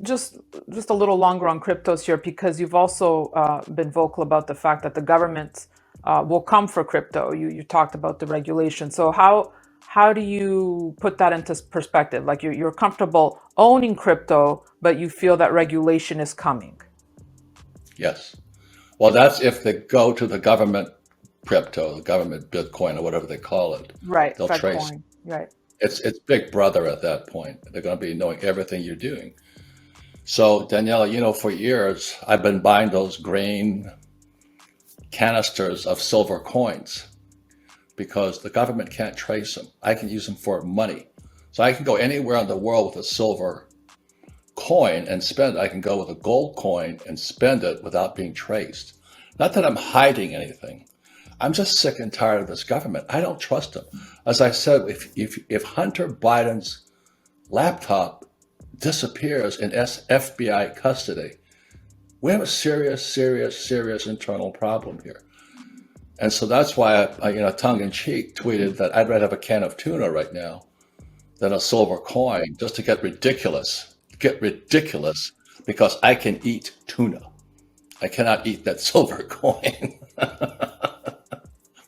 just a little longer on cryptos here, because you've also been vocal about the fact that the government will come for crypto. You talked about the regulation. So how do you put that into perspective? Like you're comfortable owning crypto, but you feel that regulation is coming. Yes. Well, that's if they go to the government crypto, the government Bitcoin, or whatever they call it. Right, They'll Fed trace. coin. Right. It's Big Brother at that point. They're going to be knowing everything you're doing. So Daniela, for years, I've been buying those grain canisters of silver coins because the government can't trace them. I can use them for money. So I can go anywhere in the world with a silver coin and spend it. I can go with a gold coin and spend it without being traced. Not that I'm hiding anything. I'm just sick and tired of this government. I don't trust them. As I said, if Hunter Biden's laptop disappears in FBI custody, we have a serious internal problem here. And so that's why I tongue-in-cheek tweeted that I'd rather have a can of tuna right now than a silver coin, just to get ridiculous because I can eat tuna. I cannot eat that silver coin.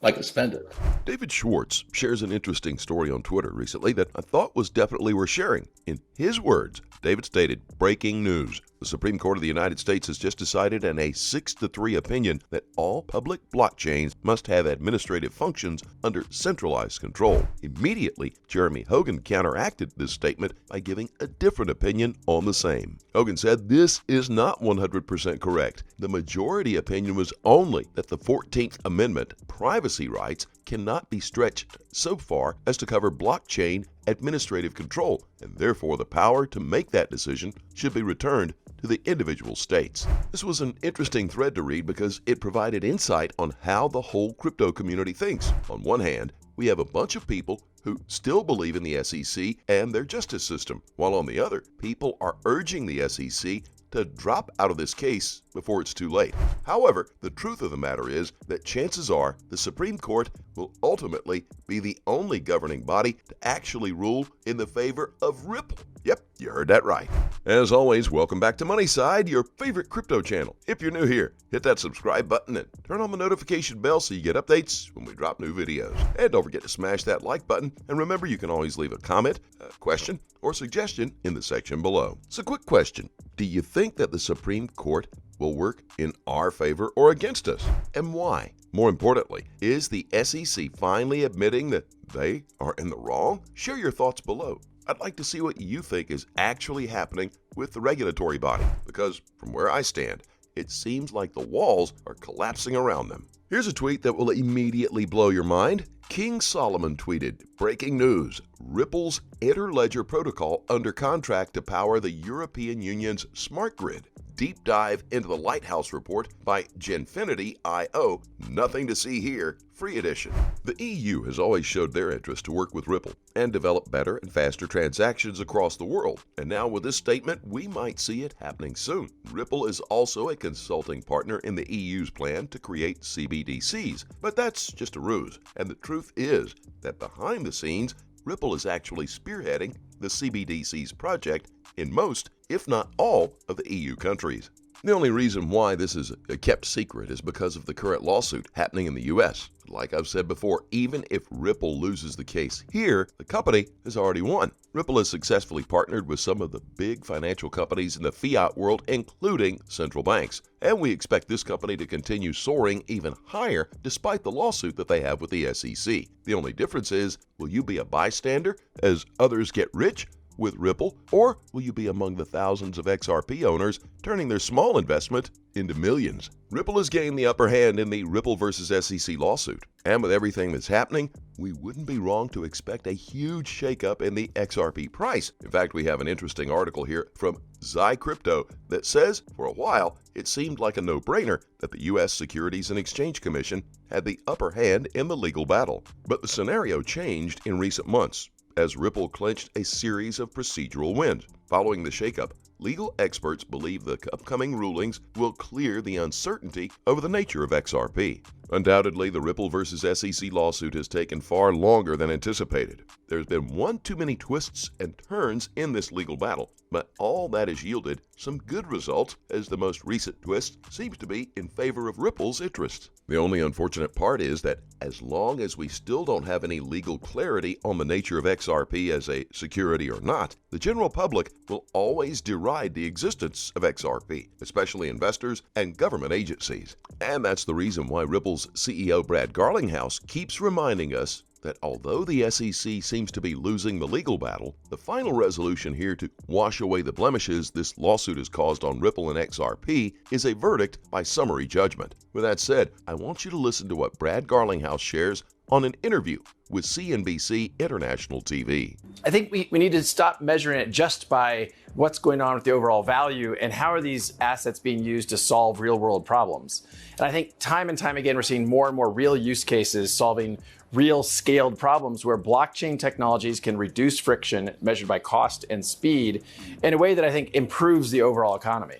I can spend it. David Schwartz shares an interesting story on Twitter recently that I thought was definitely worth sharing. In his words, David stated, "Breaking news. The Supreme Court of the United States has just decided in a 6-3 opinion that all public blockchains must have administrative functions under centralized control." Immediately, Jeremy Hogan counteracted this statement by giving a different opinion on the same. Hogan said this is not 100% correct. The majority opinion was only that the 14th Amendment, privacy rights, cannot be stretched so far as to cover blockchain administrative control, and therefore the power to make that decision should be returned to the individual states. This was an interesting thread to read because it provided insight on how the whole crypto community thinks. On one hand, we have a bunch of people who still believe in the SEC and their justice system, while on the other, people are urging the SEC to drop out of this case before it's too late. However, the truth of the matter is that chances are the Supreme Court will ultimately be the only governing body to actually rule in the favor of Ripple. Yep, you heard that right. As always, welcome back to MoneySide, your favorite crypto channel. If you're new here, hit that subscribe button and turn on the notification bell so you get updates when we drop new videos. And don't forget to smash that like button. And remember, you can always leave a comment, a question, or suggestion in the section below. So, quick question. Do you think that the Supreme Court will work in our favor or against us? And why? More importantly, is the SEC finally admitting that they are in the wrong? Share your thoughts below. I'd like to see what you think is actually happening with the regulatory body, because from where I stand, it seems like the walls are collapsing around them. Here's a tweet that will immediately blow your mind. King Solomon tweeted, "Breaking news, Ripple's Interledger protocol under contract to power the European Union's smart grid. Deep dive into the Lighthouse report by Genfinity.io. Nothing to see here. Free edition." The EU has always showed their interest to work with Ripple and develop better and faster transactions across the world. And now with this statement, we might see it happening soon. Ripple is also a consulting partner in the EU's plan to create CBDCs. But that's just a ruse. And the truth is that behind the scenes, Ripple is actually spearheading the CBDC's project in most, if not all, of the EU countries. The only reason why this is kept secret is because of the current lawsuit happening in the US. Like I've said before, even if Ripple loses the case here, the company has already won. Ripple has successfully partnered with some of the big financial companies in the fiat world, including central banks. And we expect this company to continue soaring even higher despite the lawsuit that they have with the SEC. The only difference is, will you be a bystander as others get rich with Ripple, or will you be among the thousands of XRP owners turning their small investment into millions? Ripple has gained the upper hand in the Ripple versus SEC lawsuit. And with everything that's happening, we wouldn't be wrong to expect a huge shakeup in the XRP price. In fact, we have an interesting article here from Xi Crypto that says, for a while, it seemed like a no-brainer that the U.S. Securities and Exchange Commission had the upper hand in the legal battle. But the scenario changed in recent months as Ripple clinched a series of procedural wins. Following the shakeup, legal experts believe the upcoming rulings will clear the uncertainty over the nature of XRP. Undoubtedly, the Ripple versus SEC lawsuit has taken far longer than anticipated. There's been one too many twists and turns in this legal battle, But all that has yielded some good results, as the most recent twist seems to be in favor of Ripple's interest. The only unfortunate part is that as long as we still don't have any legal clarity on the nature of XRP as a security or not, the general public will always deride the existence of XRP, especially investors and government agencies. And that's the reason why Ripple's CEO Brad Garlinghouse keeps reminding us that although the SEC seems to be losing the legal battle, the final resolution here to wash away the blemishes this lawsuit has caused on Ripple and XRP is a verdict by summary judgment. With that said, I want you to listen to what Brad Garlinghouse shares on an interview with CNBC International TV. I think we need to stop measuring it just by what's going on with the overall value and how are these assets being used to solve real world problems. And I think time and time again, we're seeing more and more real use cases solving real scaled problems where blockchain technologies can reduce friction measured by cost and speed in a way that I think improves the overall economy.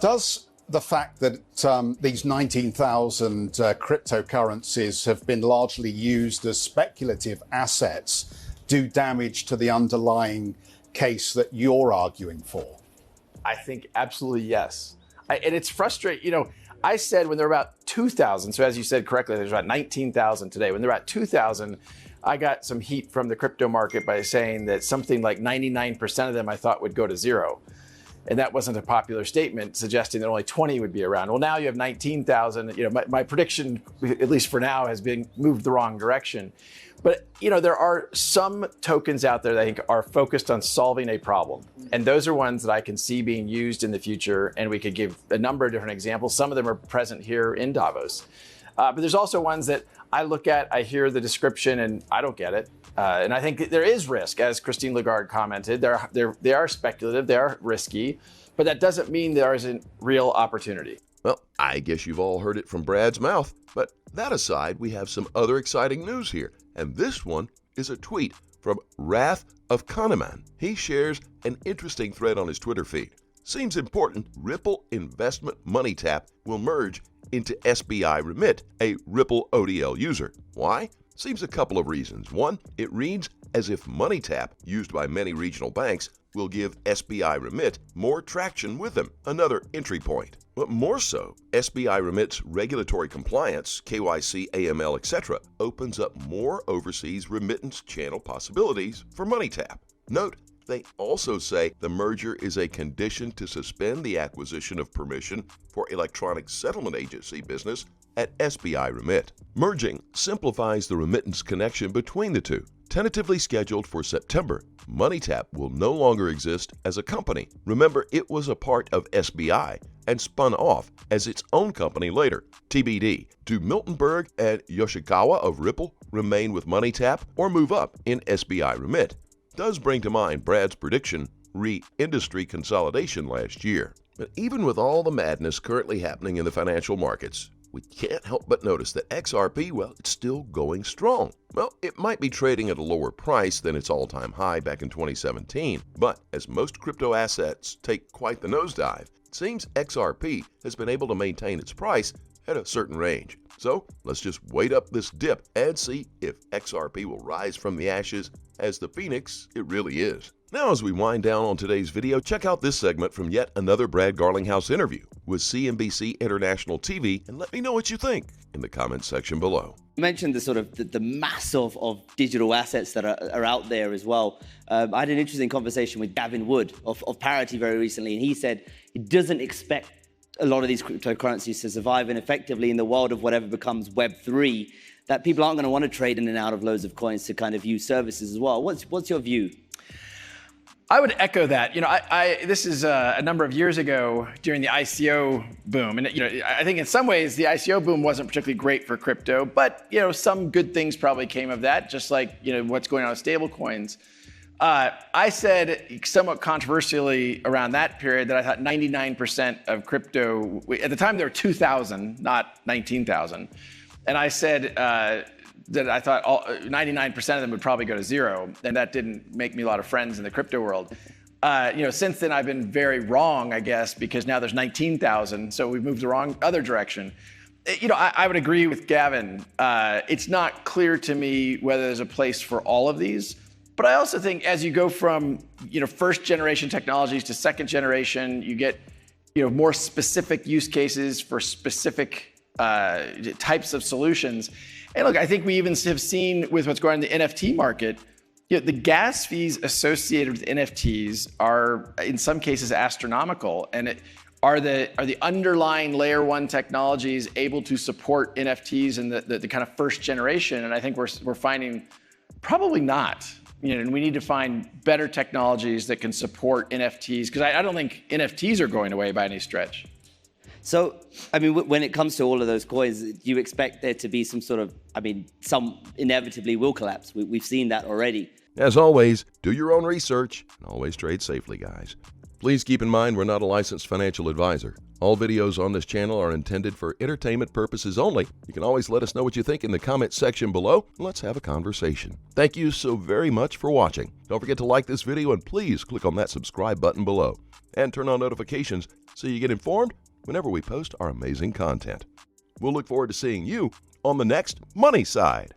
Does the fact that these 19,000 cryptocurrencies have been largely used as speculative assets do damage to the underlying case that you're arguing for? I think absolutely yes. And it's frustrating. You know, I said when there were about 2,000, so as you said correctly, there's about 19,000 today. When there were about 2,000, I got some heat from the crypto market by saying that something like 99% of them I thought would go to zero. And that wasn't a popular statement, suggesting that only 20 would be around. Well, now you have 19,000. You know, my prediction, at least for now, has been moved the wrong direction. But, you know, there are some tokens out there that I think are focused on solving a problem. And those are ones that I can see being used in the future. And we could give a number of different examples. Some of them are present here in Davos. But there's also ones that I look at, I hear the description, and I don't get it. And I think there is risk, as Christine Lagarde commented. They are speculative, they are risky, but that doesn't mean there isn't real opportunity. Well, I guess you've all heard it from Brad's mouth. But that aside, we have some other exciting news here. And this one is a tweet from Wrath of Kahneman. He shares an interesting thread on his Twitter feed. Seems important, Ripple Investment MoneyTap will merge into SBI Remit, a Ripple ODL user. Why? Seems a couple of reasons. One, it reads as if MoneyTap, used by many regional banks, will give SBI Remit more traction with them, another entry point. But more so, SBI Remit's regulatory compliance, KYC, AML, etc., opens up more overseas remittance channel possibilities for MoneyTap. Note, they also say the merger is a condition to suspend the acquisition of permission for electronic settlement agency business at SBI Remit. Merging simplifies the remittance connection between the two. Tentatively scheduled for September, MoneyTap will no longer exist as a company. Remember, it was a part of SBI and spun off as its own company later. TBD, do Miltenberg and Yoshikawa of Ripple remain with MoneyTap or move up in SBI Remit? Does bring to mind Brad's prediction re-industry consolidation last year. But even with all the madness currently happening in the financial markets, we can't help but notice that XRP, well, it's still going strong. Well, it might be trading at a lower price than its all-time high back in 2017, but as most crypto assets take quite the nosedive, it seems XRP has been able to maintain its price at a certain range. So let's just wait up this dip and see if XRP will rise from the ashes as the phoenix it really is. Now, as we wind down on today's video, check out this segment from yet another Brad Garlinghouse interview with CNBC International TV, and let me know what you think in the comments section below. You mentioned the sort of the mass of digital assets that are out there as well. I had an interesting conversation with Gavin Wood of Parity very recently, and he said he doesn't expect a lot of these cryptocurrencies to survive, and effectively in the world of whatever becomes Web3, that people aren't going to want to trade in and out of loads of coins to kind of use services as well. What's your view? I would echo that. You know, this is a number of years ago during the ICO boom. And, you know, I think in some ways the ICO boom wasn't particularly great for crypto, but, you know, some good things probably came of that, just like, you know, what's going on with stable coins. I said somewhat controversially around that period that I thought 99% of crypto, at the time there were 2,000, not 19,000. And I said that I thought 99% of them would probably go to zero. And that didn't make me a lot of friends in the crypto world. You know, since then I've been very wrong, I guess, because now there's 19,000. So we've moved the other direction. You know, I would agree with Gavin. It's not clear to me whether there's a place for all of these. But I also think as you go from, first generation technologies to second generation, you get, more specific use cases for specific types of solutions. And look, I think we even have seen with what's going on in the NFT market, the gas fees associated with NFTs are in some cases astronomical. And are the underlying layer one technologies able to support NFTs in the kind of first generation? And I think we're finding probably not. And we need to find better technologies that can support NFTs, because I don't think NFTs are going away by any stretch. So, when it comes to all of those coins, do you expect there to be some sort of, some inevitably will collapse? We've seen that already. As always, do your own research and always trade safely, guys. Please keep in mind we're not a licensed financial advisor. All videos on this channel are intended for entertainment purposes only. You can always let us know what you think in the comment section below, and let's have a conversation. Thank you so very much for watching. Don't forget to like this video, and please click on that subscribe button below. And turn on notifications so you get informed whenever we post our amazing content. We'll look forward to seeing you on the next Money Side.